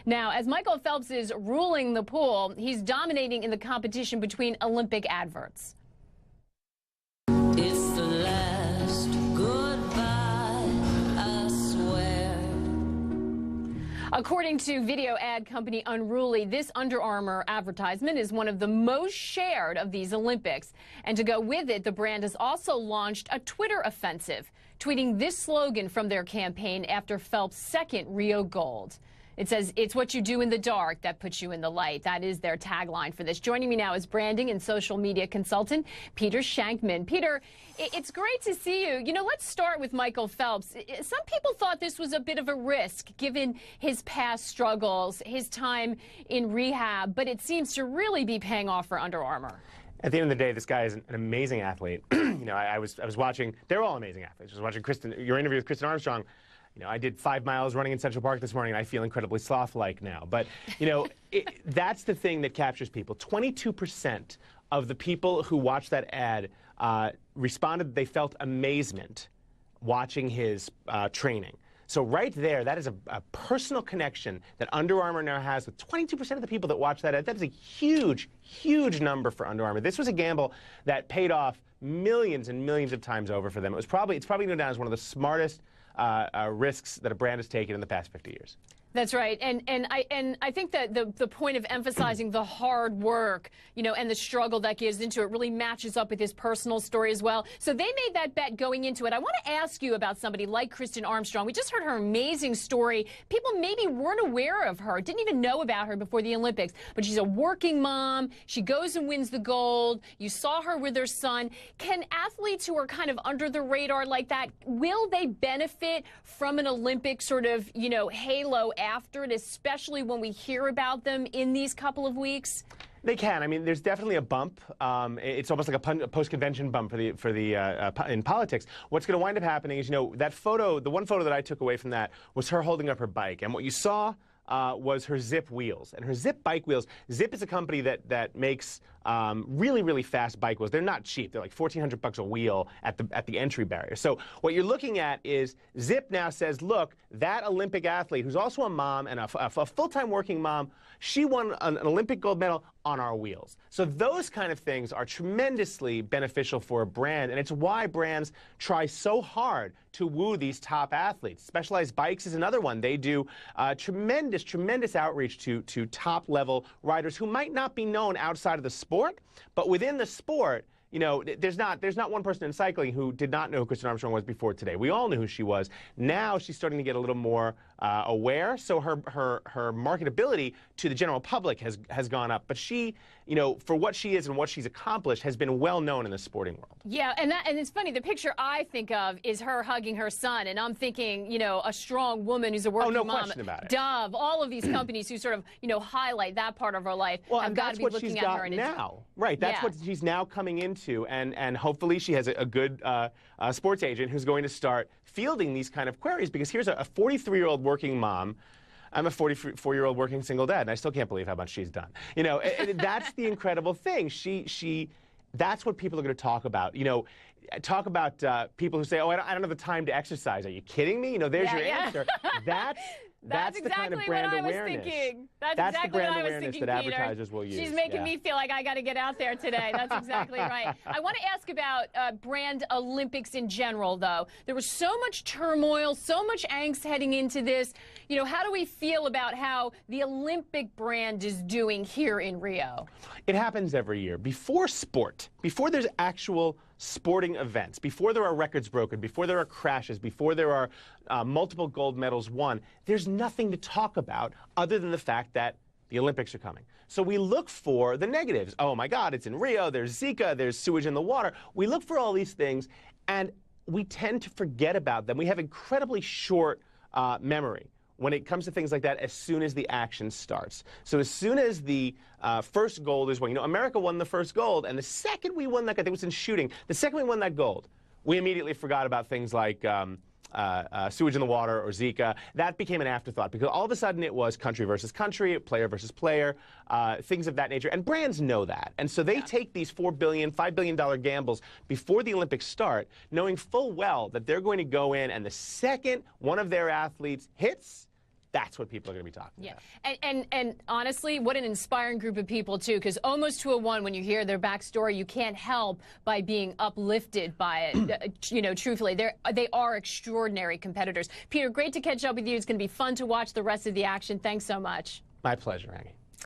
Now, as Michael Phelps is ruling the pool, he's dominating in the competition between Olympic adverts. It's the last goodbye, I swear. According to video ad company Unruly, this Under Armour advertisement is one of the most shared of these Olympics. And to go with it, the brand has also launched a Twitter offensive, tweeting this slogan from their campaign after Phelps' second Rio gold. It says, "It's what you do in the dark that puts you in the light." That is their tagline for this. Joining me now is branding and social media consultant Peter Shankman. Peter, it's great to see you. You know, let's start with Michael Phelps. Some people thought this was a bit of a risk given his past struggles, his time in rehab, but it seems to really be paying off for Under Armour. At the end of the day, this guy is an amazing athlete. You know, I was watching, they're all amazing athletes. I was watching your interview with Kristen Armstrong. You know, I did 5 miles running in Central Park this morning, and I feel incredibly sloth-like now. But, you know, that's the thing that captures people. 22% of the people who watched that ad responded they felt amazement watching his training. So right there, that is a personal connection that Under Armour now has with 22% of the people that watch that ad. That is a huge, huge number for Under Armour. This was a gamble that paid off millions and millions of times over for them. It's probably going down as one of the smartest risks that a brand has taken in the past 50 years. That's right, and I think that the point of emphasizing the hard work, you know, and the struggle that goes into it really matches up with his personal story as well. So they made that bet going into it. I want to ask you about somebody like Kristen Armstrong. We just heard her amazing story. People maybe weren't aware of her, didn't even know about her before the Olympics, but she's a working mom. She goes and wins the gold. You saw her with her son. Can athletes who are kind of under the radar like that, will they benefit from an Olympic sort of, you know, halo after it, especially when we hear about them in these couple of weeks? They can. I mean, there's definitely a bump. It's almost like a post-convention bump in politics. What's going to wind up happening is, you know, that photo, the one photo that I took away from that was her holding up her bike, and what you saw was her Zip wheels. And her Zip bike wheels, Zip is a company that makes really, really fast bike wheels. They're not cheap. They're like $1,400 a wheel at the entry barrier. So what you're looking at is Zip now says, look, that Olympic athlete, who's also a mom and a full-time working mom, she won an Olympic gold medal on our wheels. So those kind of things are tremendously beneficial for a brand, and it's why brands try so hard to woo these top athletes. Specialized Bikes is another one. They do tremendous outreach to top-level riders who might not be known outside of the sport, but within the sport, you know, there's not one person in cycling who did not know who Kristen Armstrong was before today. We all knew who she was. Now she's starting to get a little more aware, so her marketability to the general public has gone up. But she, you know, for what she is and what she's accomplished, has been well known in the sporting world. Yeah, and it's funny. The picture I think of is her hugging her son, and I'm thinking, you know, a strong woman who's a working mom. Oh, no question about it. Dove, all of these companies who sort of, you know, highlight that part of her life have got to be looking at her. Now, right? That's what she's now coming into, and hopefully she has a good sports agent who's going to start fielding these kind of queries, because here's a 43-year-old working mom. I'm a 44-year-old working single dad, and I still can't believe how much she's done. You know, that's the incredible thing. That's what people are going to talk about. You know, talk about people who say, oh, I don't have the time to exercise. Are you kidding me? You know, there's your answer. That's the kind of brand awareness. That's the brand awareness that advertisers will use. She's making me feel like I got to get out there today. That's exactly right. I want to ask about brand Olympics in general, though. There was so much turmoil, so much angst heading into this. You know, how do we feel about how the Olympic brand is doing here in Rio? It happens every year. Before sport, before there's actual sporting events, before there are records broken, before there are crashes, before there are multiple gold medals won, there's nothing to talk about other than the fact that the Olympics are coming. So we look for the negatives. Oh my God, it's in Rio, there's Zika, there's sewage in the water. We look for all these things, and we tend to forget about them. We have incredibly short memory when it comes to things like that as soon as the action starts. So as soon as the first gold is won, you know, America won the first gold, and the second we won that, I think it was in shooting, the second we won that gold, we immediately forgot about things like sewage in the water or Zika. That became an afterthought, because all of a sudden it was country versus country, player versus player, things of that nature. And brands know that. And so they take these $4 billion, $5 billion gambles before the Olympics start, knowing full well that they're going to go in, and the second one of their athletes hits, that's what people are going to be talking about. And honestly, what an inspiring group of people, too, because almost to a one, when you hear their backstory, you can't help by being uplifted by it. You know, truthfully, they are extraordinary competitors. Peter, great to catch up with you. It's going to be fun to watch the rest of the action. Thanks so much. My pleasure, Annie.